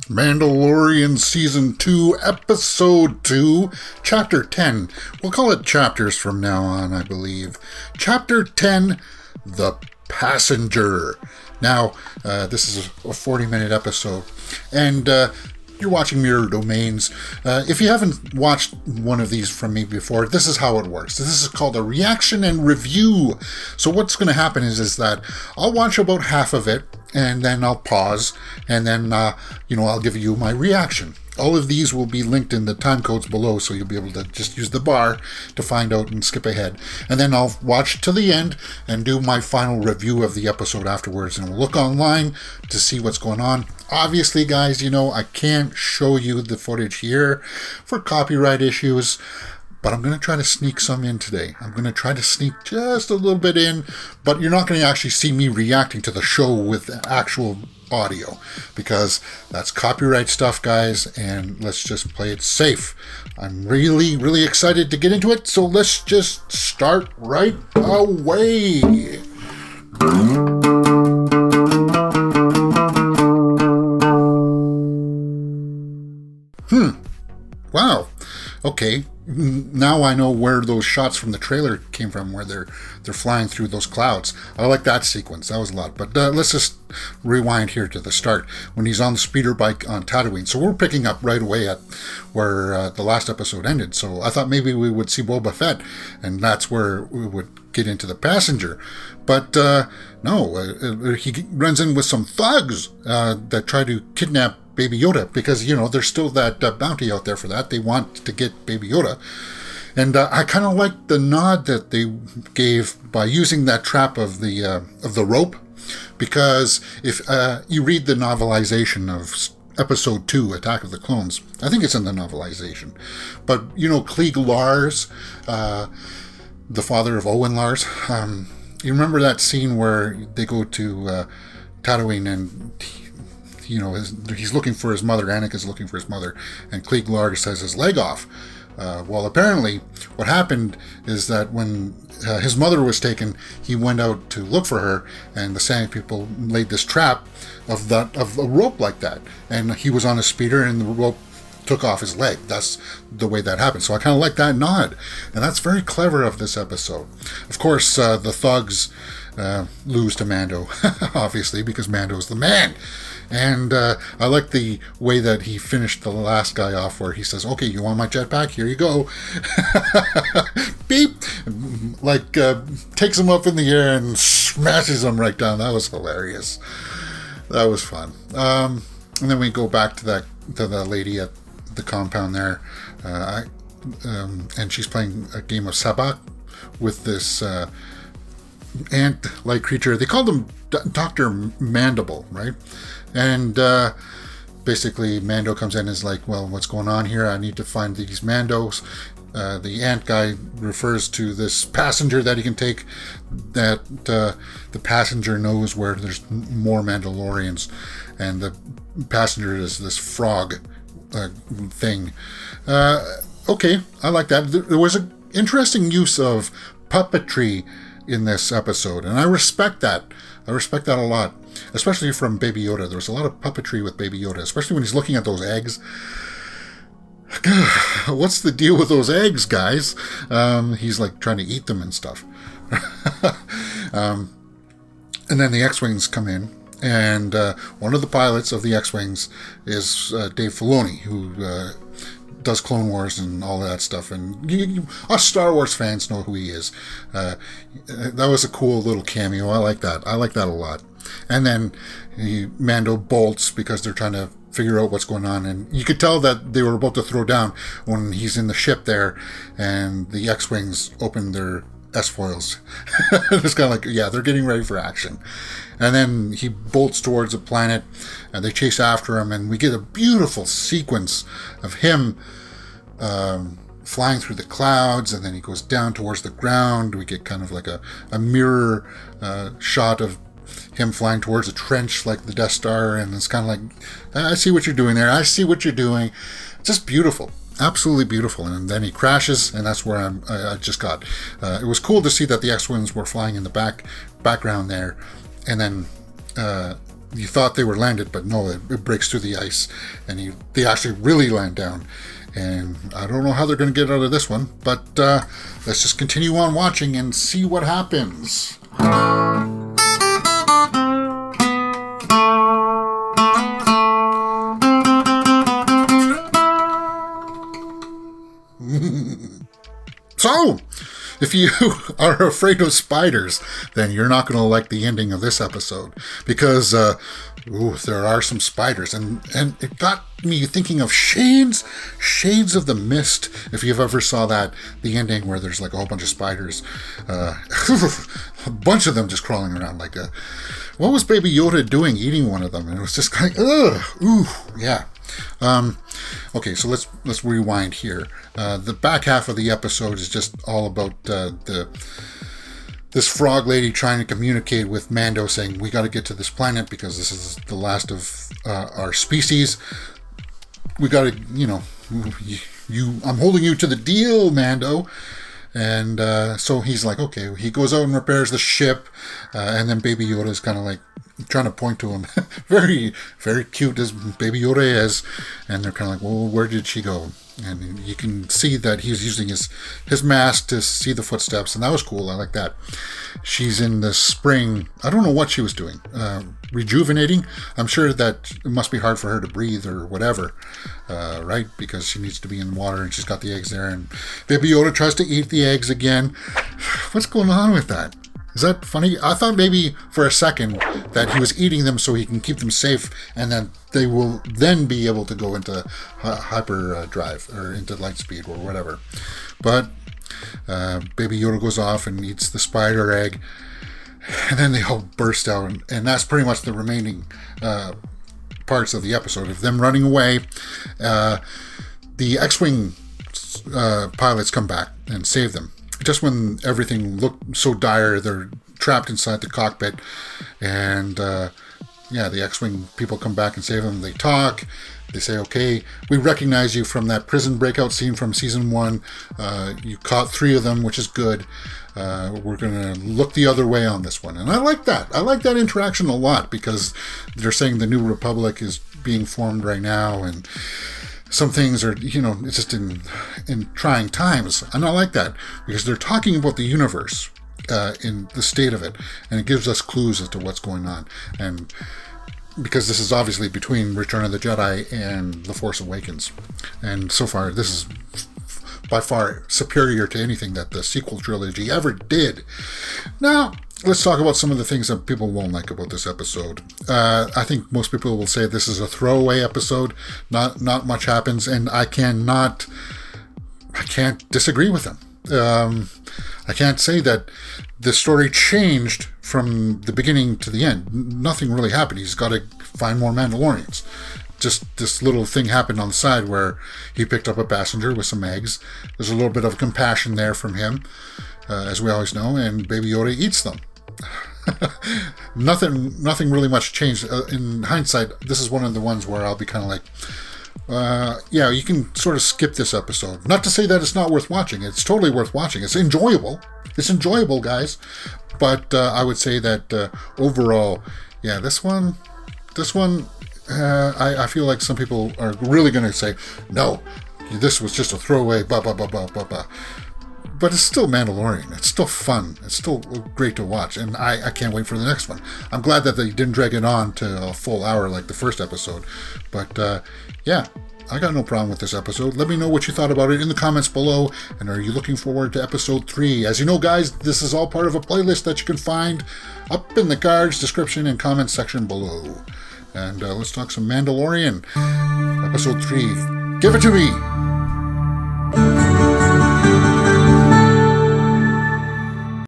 Mandalorian Season 2, Episode 2, Chapter 10. We'll call it chapters from now on, I believe. Chapter 10, The Passenger. Now, this is a 40-minute episode, and you're watching Mirror Domains. If you haven't watched one of these from me before, this is how it works. This is called a reaction and review. So what's going to happen is that I'll watch about half of it, and then I'll pause, and then, I'll give you my reaction. All of these will be linked in the time codes below, so you'll be able to just use the bar to find out and skip ahead. And then I'll watch to the end and do my final review of the episode afterwards, and we'll look online to see what's going on. Obviously, guys, I can't show you the footage here for copyright issues, but I'm going to try to sneak some in today. I'm going to try to sneak just a little bit in, but you're not going to actually see me reacting to the show with actual audio, because that's copyright stuff, guys, and let's just play it safe. I'm really, really excited to get into it, so let's just start right away. Wow. Okay. Now I know where those shots from the trailer came from, where they're flying through those clouds. I like that sequence. That was a lot. But let's just rewind here to the start, when he's on the speeder bike on Tatooine. So we're picking up right away at where the last episode ended. So I thought maybe we would see Boba Fett, and that's where we would get into the passenger. But no, he runs in with some thugs that try to kidnap Baby Yoda, because there's still that bounty out there for that. They want to get Baby Yoda, and I kind of like the nod that they gave by using that trap of the rope, because if you read the novelization of Episode 2, Attack of the Clones, I think it's in the novelization, but Klieg Lars, the father of Owen Lars, you remember that scene where they go to Tatooine and he's looking for his mother. Anakin's looking for his mother, and Klieg Lars has his leg off. Well, apparently, what happened is that when his mother was taken, he went out to look for her, and the Sand people laid this trap of a rope like that, and he was on a speeder, and the rope took off his leg. That's the way that happened. So I kind of like that nod, and that's very clever of this episode. Of course, the thugs lose to Mando, obviously, because Mando's the man. And I like the way that he finished the last guy off, where he says, "Okay, you want my jetpack? Here you go." Beep! Takes him up in the air and smashes him right down. That was hilarious. That was fun. And then we go back to the lady at the compound there, and she's playing a game of sabak with this ant-like creature. They called him Dr. Mandible, right? And basically Mando comes in and is like, "Well, what's going on here? I need to find these Mandos." The ant guy refers to this passenger that he can take, that the passenger knows where there's more Mandalorians, and the passenger is this frog thing. Okay, I like that. There was an interesting use of puppetry in this episode, and I respect that. I respect that a lot, especially from Baby Yoda. There was a lot of puppetry with Baby Yoda, especially when he's looking at those eggs. What's the deal with those eggs, guys? He's like trying to eat them and stuff. And then the X-Wings come in, and one of the pilots of the X-Wings is Dave Filoni, who does Clone Wars and all that stuff, and us Star Wars fans know who he is. That was a cool little cameo. I like that. I like that a lot. And then Mando bolts because they're trying to figure out what's going on, and you could tell that they were about to throw down when he's in the ship there, and the X-Wings open their S-foils. It's kind of like, yeah, they're getting ready for action. And then he bolts towards a planet, and they chase after him, and we get a beautiful sequence of him flying through the clouds, and then he goes down towards the ground. We get kind of like a mirror shot of him flying towards a trench like the Death Star, and it's kind of like, I see what you're doing there. I see what you're doing. Just beautiful. Absolutely beautiful. And then he crashes, and that's where I just got. It was cool to see that the X-Wings were flying in the background there, and then you thought they were landed, but no, it breaks through the ice, and they actually really land down. And I don't know how they're going to get out of this one, but let's just continue on watching and see what happens. So, if you are afraid of spiders, then you're not going to like the ending of this episode, because there are some spiders, and it got me thinking of Shades of the Mist. If you've ever saw that, the ending where there's like a whole bunch of spiders, a bunch of them just crawling around like what was Baby Yoda doing, eating one of them? And it was just kind of, yeah. Okay, so let's rewind here. The back half of the episode is just all about this frog lady trying to communicate with Mando, saying we got to get to this planet because this is the last of our species. We got to, I'm holding you to the deal, Mando. And so he's like, okay. He goes out and repairs the ship, and then Baby Yoda is kind of like trying to point to him. Very, very cute as Baby Yoda is. And they're kind of like, well, where did she go? And you can see that he's using his mask to see the footsteps, and that was cool. I like that. She's in the spring. I don't know what she was doing. Rejuvenating. I'm sure that it must be hard for her to breathe or whatever, right? Because she needs to be in water, and she's got the eggs there. And Baby Yoda tries to eat the eggs again. What's going on with that? Is that funny? I thought maybe for a second that he was eating them so he can keep them safe, and then they will then be able to go into hyperdrive or into light speed or whatever. But Baby Yoda goes off and eats the spider egg, and then they all burst out, and that's pretty much the remaining parts of the episode of them running away. The X-Wing pilots come back and save them. Just when everything looked so dire, they're trapped inside the cockpit, and the X-Wing people come back and save them. They talk. They say, okay, we recognize you from that prison breakout scene from season 1. You caught 3 of them, which is good. We're going to look the other way on this one. And I like that. I like that interaction a lot, because they're saying the New Republic is being formed right now, and some things are, it's just in trying times. And I like that, because they're talking about the universe in the state of it, and it gives us clues as to what's going on. And because this is obviously between Return of the Jedi and The Force Awakens. And so far, this is by far superior to anything that the sequel trilogy ever did. Now, let's talk about some of the things that people won't like about this episode. I think most people will say this is a throwaway episode. Not much happens, and I can't disagree with them. I can't say that the story changed from the beginning to the end. Nothing really happened. He's got to find more Mandalorians. Just this little thing happened on the side where he picked up a passenger with some eggs. There's a little bit of compassion there from him, as we always know, and Baby Yoda eats them. Nothing really much changed. In hindsight, this is one of the ones where I'll be kind of like, you can sort of skip this episode. Not to say that it's not worth watching. It's totally worth watching. It's enjoyable. It's enjoyable, guys. But I would say that overall, this one, I feel like some people are really going to say, no, this was just a throwaway, blah, blah, blah, blah, blah, blah. But it's still Mandalorian. It's still fun. It's still great to watch. And I can't wait for the next one. I'm glad that they didn't drag it on to a full hour like the first episode. But I got no problem with this episode. Let me know what you thought about it in the comments below. And are you looking forward to episode 3? As you know, guys, this is all part of a playlist that you can find up in the cards, description, and comment section below. And let's talk some Mandalorian. Episode 3. Give it to me!